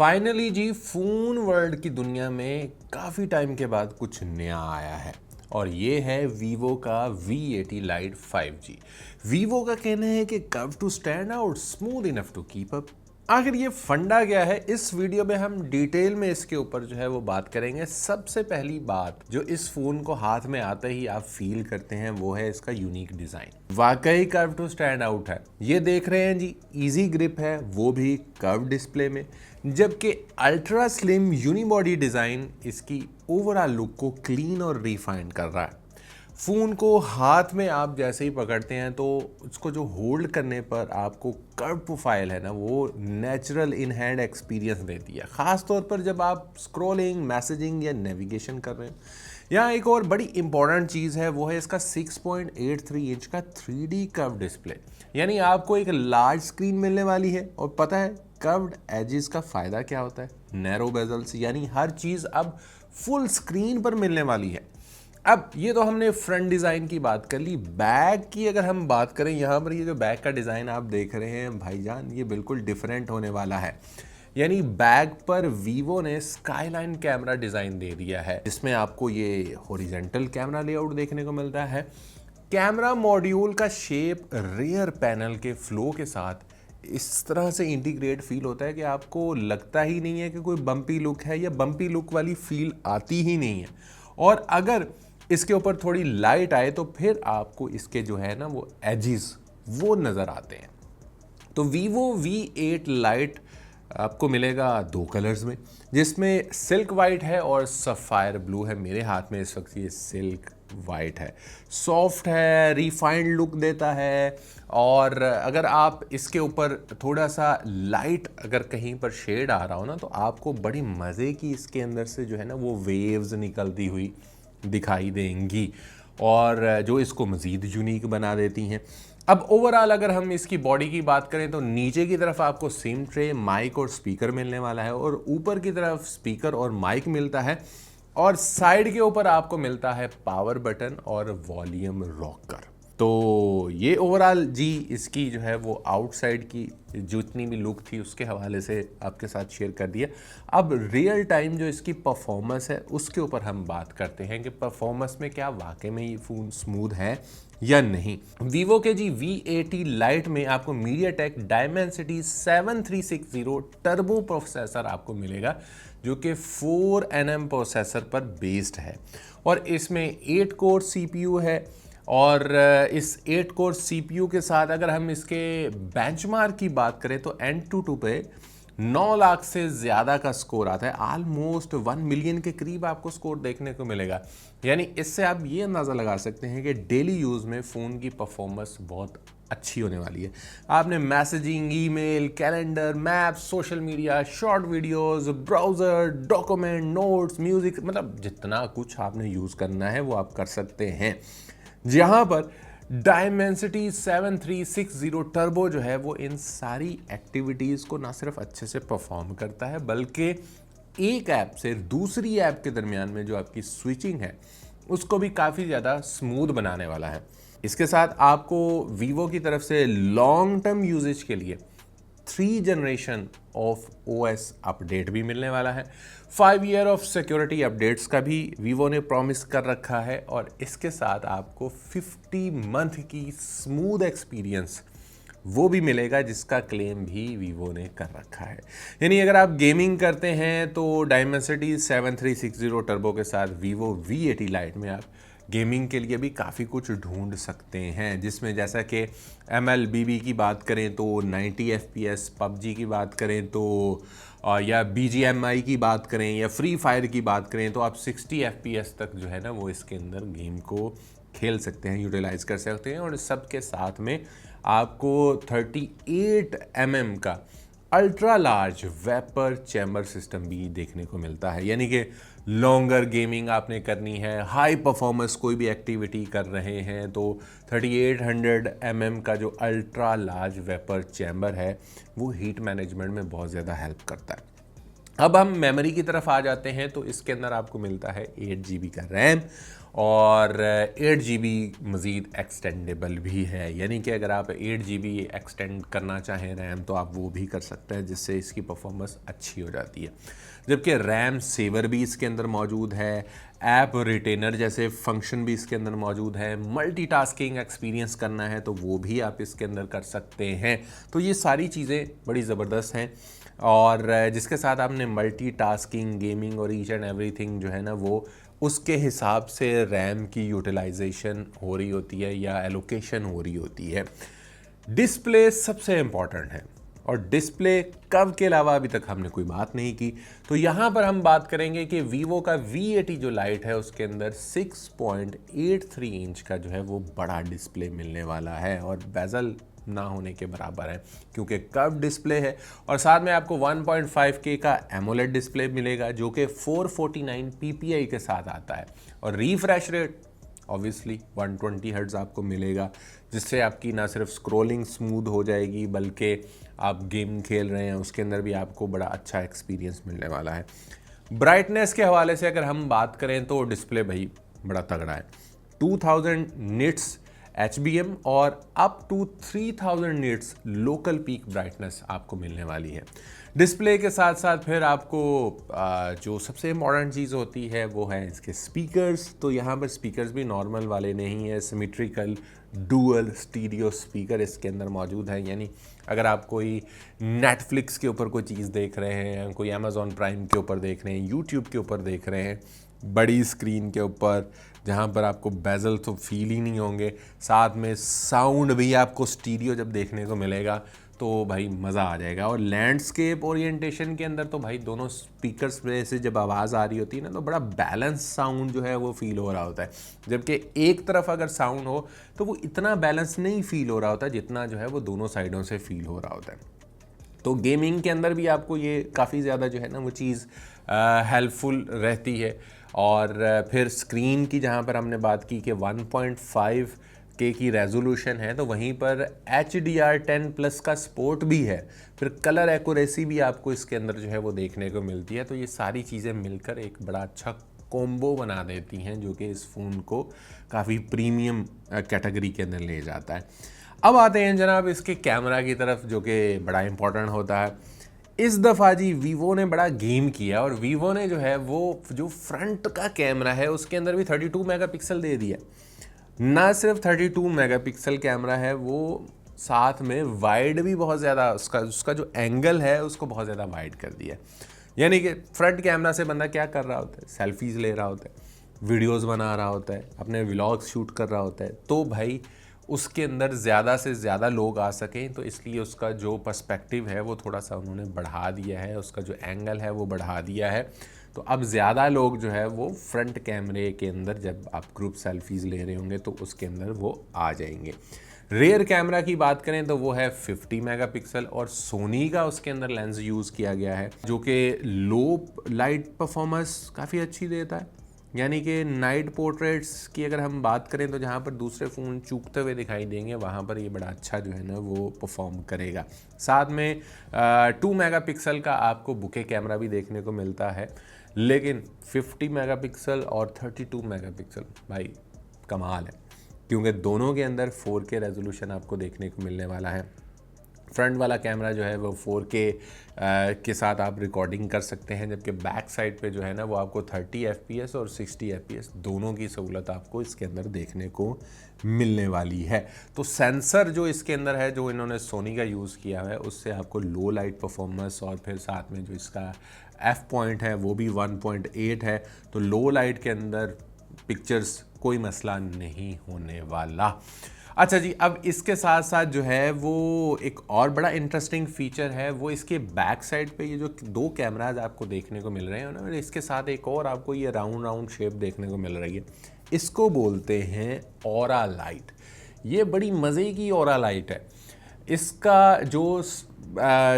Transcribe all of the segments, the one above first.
Finally जी phone world की दुनिया में काफ़ी टाइम के बाद कुछ नया आया है और ये है वीवो का V80 Lite 5G। वीवो का कहना है कि curve to stand out, smooth enough to keep up. आखिर ये फंडा क्या है, इस वीडियो में हम डिटेल में इसके ऊपर जो है वो बात करेंगे। सबसे पहली बात जो इस फोन को हाथ में आते ही आप फील करते हैं वो है इसका यूनिक डिजाइन। वाकई कर्व टू स्टैंड आउट है। ये देख रहे हैं जी, इजी ग्रिप है, वो भी कर्व डिस्प्ले में, जबकि अल्ट्रा स्लिम यूनिबॉडी डिजाइन इसकी ओवरऑल लुक को क्लीन और रिफाइंड कर रहा है। फ़ोन को हाथ में आप जैसे ही पकड़ते हैं तो उसको जो होल्ड करने पर आपको कर्व प्रोफाइल है ना, वो नेचुरल इन हैंड एक्सपीरियंस देती है, ख़ास तौर पर जब आप स्क्रॉलिंग, मैसेजिंग या नेविगेशन कर रहे हैं। यहाँ एक और बड़ी इंपॉर्टेंट चीज़ है, वो है इसका 6.83 इंच का 3D कर्व डिस्प्ले। यानी आपको एक लार्ज स्क्रीन मिलने वाली है। और पता है कर्व्ड एजेस का फ़ायदा क्या होता है? नैरो बेजल्स, यानी हर चीज़ अब फुल स्क्रीन पर मिलने वाली है। अब ये तो हमने फ्रंट डिज़ाइन की बात कर ली। बैक की अगर हम बात करें, यहाँ पर ये जो बैक का डिज़ाइन आप देख रहे हैं भाईजान, ये बिल्कुल डिफरेंट होने वाला है। यानी बैक पर वीवो ने स्काईलाइन कैमरा डिज़ाइन दे दिया है, जिसमें आपको ये हॉरिजॉन्टल कैमरा लेआउट देखने को मिलता है। कैमरा मॉड्यूल का शेप रियर पैनल के फ्लो के साथ इस तरह से इंटीग्रेट फील होता है कि आपको लगता ही नहीं है कि कोई बम्पी लुक है, या बम्पी लुक वाली फील आती ही नहीं है। और अगर इसके ऊपर थोड़ी लाइट आए तो फिर आपको इसके जो है ना वो एजिस वो नज़र आते हैं। तो वीवो V8 Lite आपको मिलेगा दो कलर्स में, जिसमें सिल्क वाइट है और सफ़ायर ब्लू है। मेरे हाथ में इस वक्त ये सिल्क वाइट है। सॉफ्ट है, रिफाइंड लुक देता है। और अगर आप इसके ऊपर थोड़ा सा लाइट अगर कहीं पर शेड आ रहा हो ना, तो आपको बड़ी मज़े की इसके अंदर से जो है ना वो वेव्स निकलती हुई दिखाई देंगी, और जो इसको मज़ीद यूनिक बना देती हैं। अब ओवरऑल अगर हम इसकी बॉडी की बात करें तो नीचे की तरफ आपको सिम ट्रे, माइक और स्पीकर मिलने वाला है, और ऊपर की तरफ स्पीकर और माइक मिलता है, और साइड के ऊपर आपको मिलता है पावर बटन और वॉल्यूम रॉकर। तो ये ओवरऑल जी इसकी जो है वो आउटसाइड की जितनी भी लुक थी उसके हवाले से आपके साथ शेयर कर दिया। अब रियल टाइम जो इसकी परफॉर्मेंस है उसके ऊपर हम बात करते हैं कि परफॉर्मेंस में क्या वाकई में ये फ़ोन स्मूथ है या नहीं। वीवो के जी V80 Lite में आपको मीडियाटेक डायमेंसिटी 7360 टर्बो प्रोसेसर आपको मिलेगा, जो कि 4nm प्रोसेसर पर बेस्ड है, और इसमें 8 कोर CPU है। और इस 8 कोर CPU के साथ अगर हम इसके बेंचमार्क की बात करें तो Antutu पे 9 लाख से ज़्यादा का स्कोर आता है। ऑलमोस्ट 1 मिलियन के करीब आपको स्कोर देखने को मिलेगा। यानी इससे आप ये अंदाज़ा लगा सकते हैं कि डेली यूज़ में फ़ोन की परफॉर्मेंस बहुत अच्छी होने वाली है। आपने messaging, email, calendar, maps, social media, short videos, browser, document, notes, music, मतलब जितना कुछ आपने यूज़ करना है वो आप कर सकते हैं। जहाँ पर डायमेंसिटी 7360 टर्बो जो है वो इन सारी एक्टिविटीज़ को ना सिर्फ अच्छे से परफॉर्म करता है, बल्कि एक ऐप से दूसरी ऐप के दरमियान में जो आपकी स्विचिंग है उसको भी काफ़ी ज़्यादा स्मूथ बनाने वाला है। इसके साथ आपको वीवो की तरफ से लॉन्ग टर्म यूजेज के लिए 3 जनरेशन ऑफ OS अपडेट भी मिलने वाला है। 5 ईयर ऑफ सिक्योरिटी अपडेट्स का भी वीवो ने प्रॉमिस कर रखा है, और इसके साथ आपको 50 मंथ की स्मूथ एक्सपीरियंस वो भी मिलेगा, जिसका क्लेम भी वीवो ने कर रखा है। यानी अगर आप गेमिंग करते हैं तो डायमेंसिटी 7360 टर्बो के साथ वीवो V80 Lite में आप गेमिंग के लिए भी काफ़ी कुछ ढूंढ सकते हैं, जिसमें जैसा कि MLBB की बात करें तो 90 FPS, PUBG की बात करें तो या BGMI की बात करें या फ्री फायर की बात करें तो आप 60 FPS तक जो है ना वो इसके अंदर गेम को खेल सकते हैं, यूटिलाइज कर सकते हैं। और सबके साथ में आपको 38mm का ultra large vapour chamber system भी देखने को मिलता है। यानी कि लॉन्गर गेमिंग आपने करनी है, हाई परफॉर्मेंस कोई भी एक्टिविटी कर रहे हैं, तो 3800mm का जो अल्ट्रा लार्ज वेपर चैम्बर है वो हीट मैनेजमेंट में बहुत ज़्यादा हेल्प करता है। अब हम मेमोरी की तरफ आ जाते हैं, तो इसके अंदर आपको मिलता है 8 GB का रैम और 8 GB मज़ीद एक्सटेंडेबल भी है, यानी कि अगर आप 8 GB एक्सटेंड करना चाहें रैम तो आप वो भी कर सकते हैं, जिससे इसकी परफॉर्मेंस अच्छी हो जाती है। जबकि रैम सेवर भी इसके अंदर मौजूद है, ऐप रिटेनर जैसे फंक्शन भी इसके अंदर मौजूद है, मल्टीटास्किंग एक्सपीरियंस करना है तो वो भी आप इसके अंदर कर सकते हैं। तो ये सारी चीज़ें बड़ी ज़बरदस्त हैं और जिसके साथ आपने मल्टीटास्किंग, गेमिंग और ईच एंड एवरीथिंग जो है ना वो उसके हिसाब से रैम की यूटिलाइजेशन हो रही होती है या एलोकेशन हो रही होती है। डिस्प्ले सबसे इम्पॉर्टेंट है और डिस्प्ले कव के अलावा अभी तक हमने कोई बात नहीं की, तो यहाँ पर हम बात करेंगे कि वीवो का V80 जो लाइट है उसके अंदर 6.83 इंच का जो है वो बड़ा डिस्प्ले मिलने वाला है और बेजल ना होने के बराबर है क्योंकि कर्व डिस्प्ले है और साथ में आपको 1.5K का एमोलेड डिस्प्ले मिलेगा जो कि 449 ppi के साथ आता है और रिफ्रेश रेट ऑब्वियसली 120 हर्ट्ज आपको मिलेगा, जिससे आपकी ना सिर्फ स्क्रॉलिंग स्मूथ हो जाएगी बल्कि आप गेम खेल रहे हैं उसके अंदर भी आपको बड़ा अच्छा एक्सपीरियंस मिलने वाला है। ब्राइटनेस के हवाले से अगर हम बात करें तो डिस्प्ले भाई बड़ा तगड़ा है, 2000 निट्स HBM और up to 3000 nits local peak brightness आपको मिलने वाली है। डिस्प्ले के साथ साथ फिर आपको जो सबसे इम्पॉर्टेंट चीज़ होती है वो है इसके स्पीकर्स। तो यहाँ पर स्पीकर्स भी नॉर्मल वाले नहीं है, सिमेट्रिकल डुअल स्टीरियो स्पीकर इसके अंदर मौजूद है, यानी अगर आप कोई नेटफ्लिक्स के ऊपर कोई चीज़ देख रहे हैं, कोई अमेज़ॉन प्राइम के ऊपर देख रहे हैं, यूट्यूब के ऊपर देख रहे हैं, बड़ी स्क्रीन के ऊपर जहाँ पर आपको बेजल तो फील ही नहीं होंगे, साथ में साउंड भी आपको स्टीरियो जब देखने को मिलेगा तो भाई मज़ा आ जाएगा। और लैंडस्केप ओरिएंटेशन के अंदर तो भाई दोनों स्पीकर्स में से जब आवाज़ आ रही होती है ना तो बड़ा बैलेंस साउंड जो है वो फील हो रहा होता है, जबकि एक तरफ अगर साउंड हो तो वो इतना बैलेंस नहीं फील हो रहा होता जितना जो है वो दोनों साइडों से फील हो रहा होता है। तो गेमिंग के अंदर भी आपको ये काफ़ी ज़्यादा जो है ना वो चीज़ हेल्पफुल रहती है। और फिर स्क्रीन की जहाँ पर हमने बात की कि 1.5K की रेजोल्यूशन है तो वहीं पर HDR10+ का सपोर्ट भी है, फिर कलर एक्यूरेसी भी आपको इसके अंदर जो है वो देखने को मिलती है। तो ये सारी चीज़ें मिलकर एक बड़ा अच्छा कॉम्बो बना देती हैं जो कि इस फ़ोन को काफ़ी प्रीमियम कैटेगरी के अंदर ले जाता है। अब आते हैं जनाब इसके कैमरा की तरफ जो कि बड़ा इंपॉर्टेंट होता है। इस दफ़ा जी वीवो ने बड़ा गेम किया और वीवो ने जो है वो जो फ्रंट का कैमरा है उसके अंदर भी 32 मेगापिक्सल दे दिया। ना सिर्फ 32 मेगापिक्सल कैमरा है, वो साथ में वाइड भी बहुत ज़्यादा उसका जो एंगल है उसको बहुत ज़्यादा वाइड कर दिया। यानी कि फ्रंट कैमरा से बंदा क्या कर रहा होता है, सेल्फीज़ ले रहा होता है, वीडियोज़ बना रहा होता है, अपने व्लॉग्स शूट कर रहा होता है, तो भाई उसके अंदर ज़्यादा से ज़्यादा लोग आ सकें तो इसलिए उसका जो पर्सपेक्टिव है वो थोड़ा सा उन्होंने बढ़ा दिया है, उसका जो एंगल है वो बढ़ा दिया है। तो अब ज़्यादा लोग जो है वो फ्रंट कैमरे के अंदर जब आप ग्रुप सेल्फीज़ ले रहे होंगे तो उसके अंदर वो आ जाएंगे। रेयर कैमरा की बात करें तो वो है 50 मेगापिक्सल और सोनी का उसके अंदर लेंस यूज़ किया गया है जो कि लो लाइट परफॉर्मेंस काफ़ी अच्छी देता है। यानी कि नाइट पोर्ट्रेट्स की अगर हम बात करें तो जहाँ पर दूसरे फ़ोन चूकते हुए दिखाई देंगे वहाँ पर ये बड़ा अच्छा जो है ना वो परफॉर्म करेगा। साथ में 2 मेगापिक्सल का आपको बुके कैमरा भी देखने को मिलता है, लेकिन 50 मेगापिक्सल और 32 मेगापिक्सल भाई कमाल है क्योंकि दोनों के अंदर 4K रेजोल्यूशन आपको देखने को मिलने वाला है। फ्रंट वाला कैमरा जो है वो 4K के साथ आप रिकॉर्डिंग कर सकते हैं, जबकि बैक साइड पे जो है ना वो आपको 30 FPS और 60 FPS दोनों की सहूलत आपको इसके अंदर देखने को मिलने वाली है। तो सेंसर जो इसके अंदर है जो इन्होंने सोनी का यूज़ किया है उससे आपको लो लाइट परफॉर्मेंस और फिर साथ में जो इसका F पॉइंट है वो भी 1.8 है, तो लो लाइट के अंदर पिक्चर्स कोई मसला नहीं होने वाला। अच्छा जी, अब इसके साथ साथ जो है वो एक और बड़ा इंटरेस्टिंग फीचर है वो इसके बैक साइड पे ये जो 2 कैमराज आपको देखने को मिल रहे हैं ना, इसके साथ एक और आपको ये राउंड शेप देखने को मिल रही है, इसको बोलते हैं ऑरा लाइट। ये बड़ी मज़े की ऑरा लाइट है। इसका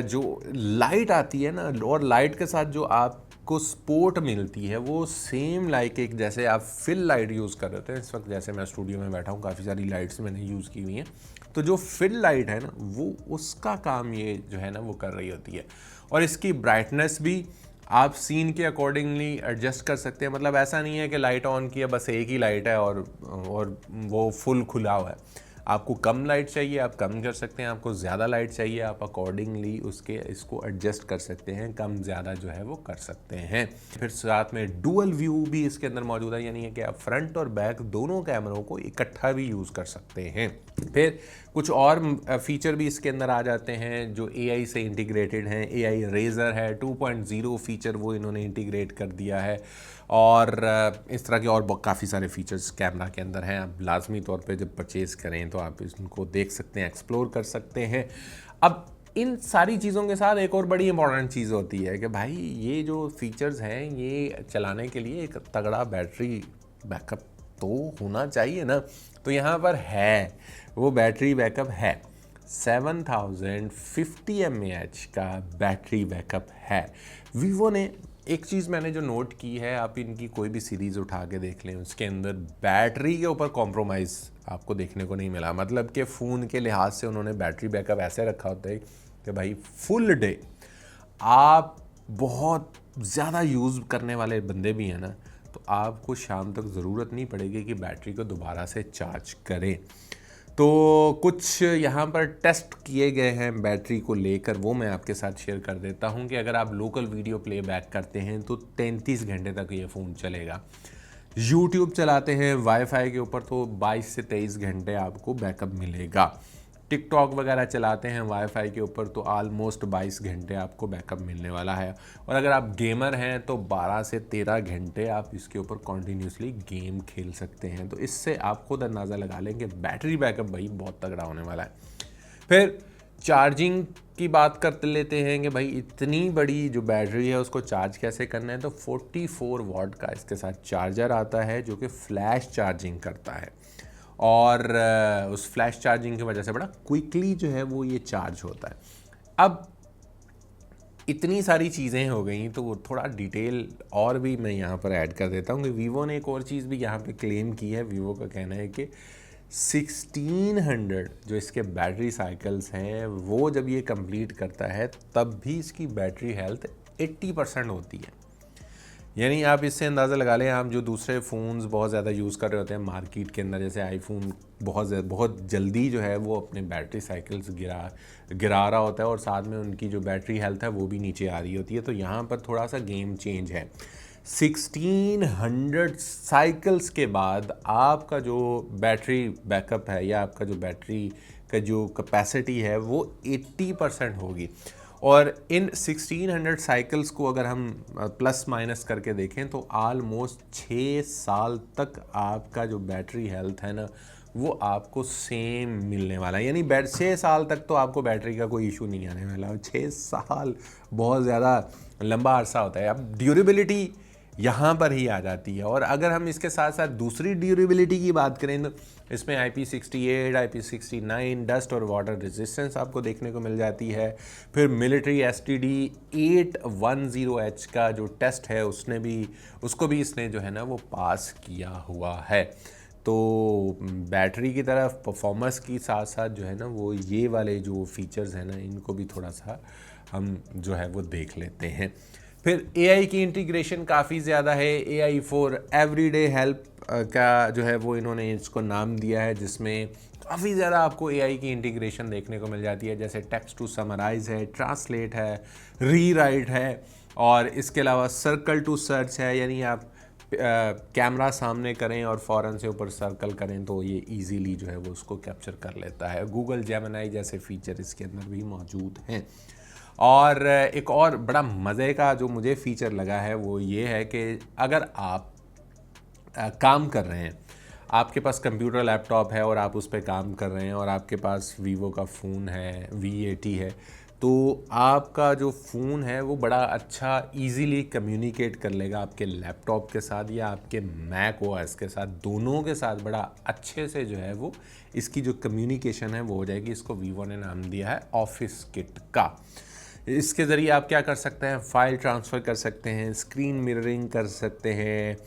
जो लाइट आती है ना और लाइट के साथ जो आपको सपोर्ट मिलती है वो सेम लाइक एक जैसे आप फिल लाइट यूज़ कर रहे थे, इस वक्त जैसे मैं स्टूडियो में बैठा हूँ काफ़ी सारी लाइट्स मैंने यूज़ की हुई हैं, तो जो फिल लाइट है ना वो उसका काम ये जो है ना वो कर रही होती है। और इसकी ब्राइटनेस भी आप सीन के अकॉर्डिंगली एडजस्ट कर सकते हैं। मतलब ऐसा नहीं है कि लाइट ऑन किया बस एक ही लाइट है और वो फुल खुला हुआ है। आपको कम लाइट चाहिए आप कम कर सकते हैं, आपको ज़्यादा लाइट चाहिए आप अकॉर्डिंगली इसको एडजस्ट कर सकते हैं, कम ज़्यादा जो है वो कर सकते हैं। फिर साथ में डुअल व्यू भी इसके अंदर मौजूद है, यानी कि आप फ्रंट और बैक दोनों कैमरों को इकट्ठा भी यूज़ कर सकते हैं। फिर कुछ और फीचर भी इसके अंदर आ जाते हैं जो AI से इंटीग्रेटेड हैं। AI रेजर है 2.0 फीचर वो इन्होंने इंटीग्रेट कर दिया है, और इस तरह के और काफ़ी सारे फीचर्स कैमरा के अंदर हैं। आप लाजमी तौर पे जब परचेज़ करें तो आप इनको देख सकते हैं, एक्सप्लोर कर सकते हैं। अब इन सारी चीज़ों के साथ एक और बड़ी इंपॉर्टेंट चीज़ होती है कि भाई ये जो फीचर्स हैं ये चलाने के लिए एक तगड़ा बैटरी बैकअप तो होना चाहिए ना। तो यहाँ पर है, वो बैटरी बैकअप है 7050 mAh का बैटरी बैकअप है। वीवो ने एक चीज़ मैंने जो नोट की है, आप इनकी कोई भी सीरीज़ उठा के देख लें उसके अंदर बैटरी के ऊपर कॉम्प्रोमाइज़ आपको देखने को नहीं मिला। मतलब कि फ़ोन के लिहाज से उन्होंने बैटरी बैकअप ऐसे रखा होता है कि भाई फुल डे आप बहुत ज़्यादा यूज़ करने वाले बंदे भी हैं ना, तो आपको शाम तक ज़रूरत नहीं पड़ेगी कि बैटरी को दोबारा से चार्ज करें। तो कुछ यहाँ पर टेस्ट किए गए हैं बैटरी को लेकर, वो मैं आपके साथ शेयर कर देता हूँ कि अगर आप लोकल वीडियो प्लेबैक करते हैं तो 33 घंटे तक ये फ़ोन चलेगा। यूट्यूब चलाते हैं वाईफाई के ऊपर तो 22 से 23 घंटे आपको बैकअप मिलेगा। टिकटॉक वगैरह चलाते हैं वाईफाई के ऊपर तो ऑलमोस्ट 22 घंटे आपको बैकअप मिलने वाला है। और अगर आप गेमर हैं तो 12 से 13 घंटे आप इसके ऊपर कॉन्टीन्यूसली गेम खेल सकते हैं। तो इससे आप खुद अंदाज़ा लगा लें कि बैटरी बैकअप भाई बहुत तगड़ा होने वाला है। फिर चार्जिंग की बात कर लेते हैं कि भाई इतनी बड़ी जो बैटरी है उसको चार्ज कैसे करना है। तो 44 वाट का इसके साथ चार्जर आता है जो कि फ्लैश चार्जिंग करता है, और उस फ्लैश चार्जिंग की वजह से बड़ा क्विकली जो है वो ये चार्ज होता है। अब इतनी सारी चीज़ें हो गई तो वो थोड़ा डिटेल और भी मैं यहाँ पर ऐड कर देता हूँ कि वीवो ने एक और चीज़ भी यहाँ पे क्लेम की है। वीवो का कहना है कि 1600 जो इसके बैटरी साइकिल्स हैं वो जब ये कंप्लीट करता है तब भी इसकी बैटरी हेल्थ 80% होती है। यानी आप इससे अंदाज़ा लगा लें, आप जो दूसरे फ़ोन्स बहुत ज़्यादा यूज़ कर रहे होते हैं मार्केट के अंदर, जैसे आईफोन बहुत जल्दी जो है वो अपने बैटरी साइकिल्स गिरा रहा होता है और साथ में उनकी जो बैटरी हेल्थ है वो भी नीचे आ रही होती है। तो यहाँ पर थोड़ा सा गेम चेंज है। 1600 साइकिल्स के बाद आपका जो बैटरी बैकअप है या आपका जो बैटरी का जो कैपेसिटी है वो 80% होगी। और इन 1600 साइकिल्स को अगर हम प्लस माइनस करके देखें तो ऑलमोस्ट 6 साल तक आपका जो बैटरी हेल्थ है ना वो आपको सेम मिलने वाला है। यानी 6 साल तक तो आपको बैटरी का कोई इशू नहीं आने वाला। 6 साल बहुत ज़्यादा लंबा अरसा होता है। अब ड्यूरेबिलिटी यहाँ पर ही आ जाती है। और अगर हम इसके साथ साथ दूसरी ड्यूरेबिलिटी की बात करें तो इसमें IP68, IP69 डस्ट और वाटर रेजिस्टेंस आपको देखने को मिल जाती है। फिर मिलिट्री STD 810H का जो टेस्ट है उसको भी इसने जो है ना वो पास किया हुआ है। तो बैटरी की तरफ परफॉर्मेंस की साथ साथ जो है ना वो ये वाले जो फीचर्स हैं ना इनको भी थोड़ा सा हम जो है वो देख लेते हैं। फिर AI की इंटीग्रेशन काफ़ी ज़्यादा है। AI फॉर एवरीडे हेल्प का जो है वो इन्होंने इसको नाम दिया है, जिसमें काफ़ी ज़्यादा आपको AI की इंटीग्रेशन देखने को मिल जाती है। जैसे टेक्स्ट टू समराइज़ है, ट्रांसलेट है, रीराइट है, और इसके अलावा सर्कल टू सर्च है। यानी आप कैमरा सामने करें और फ़ौरन से ऊपर सर्कल करें तो ये इजीली जो है वो उसको कैप्चर कर लेता है। गूगल जेमिनी जैसे फीचर इसके अंदर भी मौजूद हैं। और एक और बड़ा मज़े का जो मुझे फ़ीचर लगा है वो ये है कि अगर आप काम कर रहे हैं, आपके पास कंप्यूटर लैपटॉप है और आप उस पर काम कर रहे हैं और आपके पास वीवो का फ़ोन है V80 है, तो आपका जो फ़ोन है वो बड़ा अच्छा इजीली कम्युनिकेट कर लेगा आपके लैपटॉप के साथ या आपके मैक OS के साथ, दोनों के साथ बड़ा अच्छे से जो है वो इसकी जो कम्युनिकेशन है वो हो जाएगी। इसको वीवो ने नाम दिया है ऑफिस किट का। इसके ज़रिए आप क्या कर सकते हैं, फ़ाइल ट्रांसफ़र कर सकते हैं, स्क्रीन मिररिंग कर सकते हैं,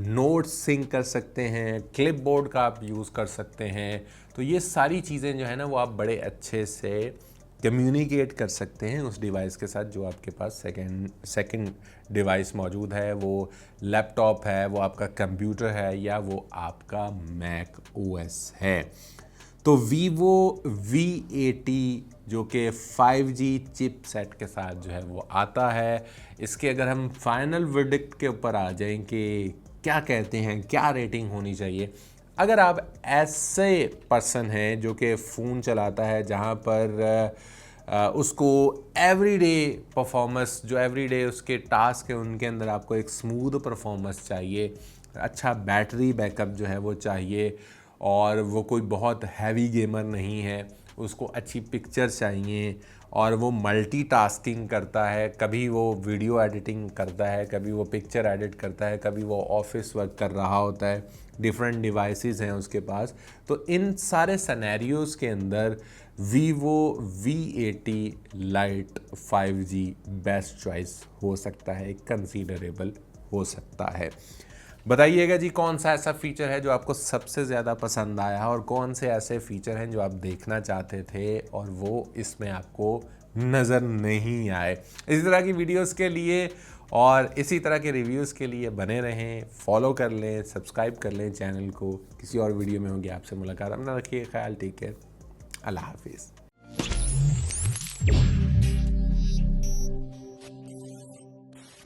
नोट्स सिंक कर सकते हैं, क्लिपबोर्ड का आप यूज़ कर सकते हैं। तो ये सारी चीज़ें जो है ना वो आप बड़े अच्छे से कम्युनिकेट कर सकते हैं उस डिवाइस के साथ जो आपके पास सेकंड डिवाइस मौजूद है, वो लैपटॉप है, वो आपका कंप्यूटर है, या वो आपका मैक ओएस है। तो वीवो V80 जो कि 5G चिपसेट के साथ जो है वो आता है, इसके अगर हम फाइनल वर्डिक्ट के ऊपर आ जाएं कि क्या कहते हैं, क्या रेटिंग होनी चाहिए। अगर आप ऐसे पर्सन हैं जो कि फ़ोन चलाता है जहां पर उसको एवरीडे परफॉर्मेंस, जो एवरीडे उसके टास्क है उनके अंदर आपको एक स्मूथ परफॉर्मेंस चाहिए, अच्छा बैटरी बैकअप जो है वो चाहिए, और वो कोई बहुत हैवी गेमर नहीं है, उसको अच्छी पिक्चर चाहिए, और वो मल्टीटास्किंग करता है, कभी वो वीडियो एडिटिंग करता है, कभी वो पिक्चर एडिट करता है, कभी वो ऑफिस वर्क कर रहा होता है, डिफरेंट डिवाइसेस हैं उसके पास। तो इन सारे सिनेरियोज़ के अंदर Vivo V80 light 5G best choice हो सकता है, कंसीडरेबल हो सकता है। बताइएगा जी कौन सा ऐसा फीचर है जो आपको सबसे ज़्यादा पसंद आया, और कौन से ऐसे फीचर हैं जो आप देखना चाहते थे और वो इसमें आपको नज़र नहीं आए। इसी तरह की वीडियोस के लिए और इसी तरह के रिव्यूज़ के लिए बने रहें, फॉलो कर लें, सब्सक्राइब कर लें चैनल को। किसी और वीडियो में होगी आपसे मुलाकात। अपना रखिए ख्याल, टेक केयर, अल्लाह हाफिज़।